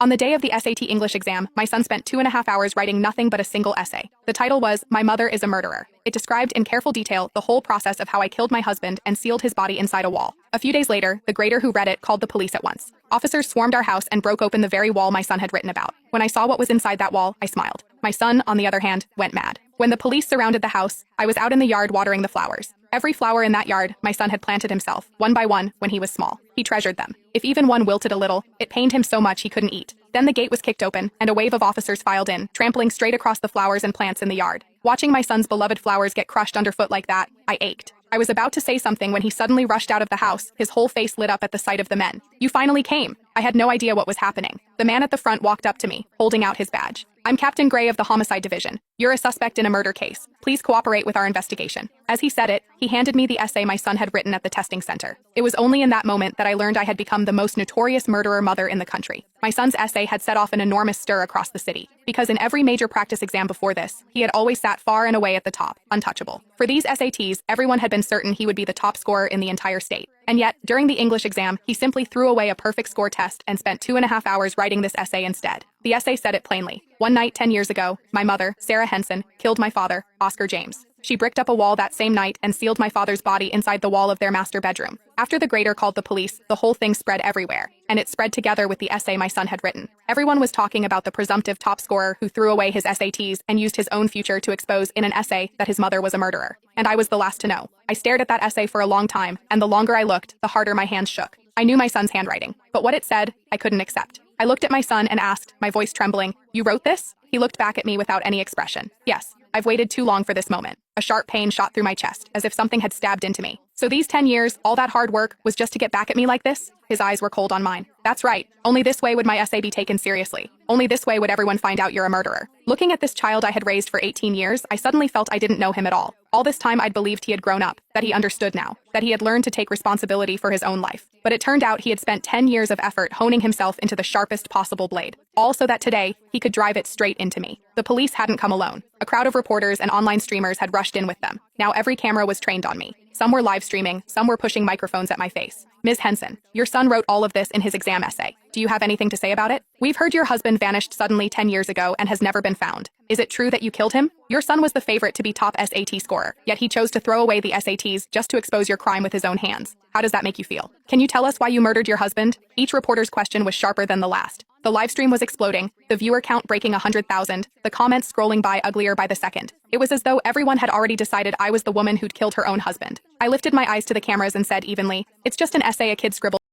On the day of the SAT English exam, my son spent 2.5 hours writing nothing but a single essay. The title was, "My Mother is a Murderer." It described in careful detail the whole process of how I killed my husband and sealed his body inside a wall. A few days later, the grader who read it called the police at once. Officers swarmed our house and broke open the very wall my son had written about. When I saw what was inside that wall, I smiled. My son, on the other hand, went mad. When the police surrounded the house, I was out in the yard watering the flowers. Every flower in that yard, my son had planted himself, one by one, when he was small. He treasured them. If even one wilted a little, it pained him so much he couldn't eat. Then the gate was kicked open, and a wave of officers filed in, trampling straight across the flowers and plants in the yard. Watching my son's beloved flowers get crushed underfoot like that, I ached. I was about to say something when he suddenly rushed out of the house, his whole face lit up at the sight of the men. "You finally came." I had no idea what was happening. The man at the front walked up to me, holding out his badge. "I'm Captain Gray of the Homicide Division. You're a suspect in a murder case. Please cooperate with our investigation." As he said it, he handed me the essay my son had written at the testing center. It was only in that moment that I learned I had become the most notorious murderer mother in the country. My son's essay had set off an enormous stir across the city, because in every major practice exam before this, he had always sat far and away at the top, untouchable. For these SATs, everyone had been certain he would be the top scorer in the entire state. And yet, during the English exam, he simply threw away a perfect score test and spent 2.5 hours writing this essay instead. The essay said it plainly. One night 10 years ago, my mother, Sarah Henson, killed my father, Oscar James. She bricked up a wall that same night and sealed my father's body inside the wall of their master bedroom. After the grader called the police, the whole thing spread everywhere, and it spread together with the essay my son had written. Everyone was talking about the presumptive top scorer who threw away his SATs and used his own future to expose in an essay that his mother was a murderer. And I was the last to know. I stared at that essay for a long time, and the longer I looked, the harder my hands shook. I knew my son's handwriting, but what it said, I couldn't accept. I looked at my son and asked, my voice trembling, "You wrote this?" He looked back at me without any expression. "Yes, I've waited too long for this moment." A sharp pain shot through my chest, as if something had stabbed into me. "So these 10 years, all that hard work, was just to get back at me like this?" His eyes were cold on mine. "That's right. Only this way would my essay be taken seriously. Only this way would everyone find out you're a murderer." Looking at this child I had raised for 18 years, I suddenly felt I didn't know him at all. All this time I'd believed he had grown up, that he understood now, that he had learned to take responsibility for his own life. But it turned out he had spent 10 years of effort honing himself into the sharpest possible blade, all so that today, he could drive it straight into me. The police hadn't come alone. A crowd of reporters and online streamers had rushed in with them. Now every camera was trained on me. Some were live streaming, some were pushing microphones at my face. "Ms. Henson, your son wrote all of this in his exam essay. Do you have anything to say about it? We've heard your husband vanished suddenly 10 years ago and has never been found. Is it true that you killed him? Your son was the favorite to be top SAT scorer, yet he chose to throw away the SATs just to expose your crime with his own hands. How does that make you feel? Can you tell us why you murdered your husband?" Each reporter's question was sharper than the last. The live stream was exploding, the viewer count breaking 100,000, the comments scrolling by uglier by the second. It was as though everyone had already decided I was the woman who'd killed her own husband. I lifted my eyes to the cameras and said evenly, "It's just an essay a kid scribbled."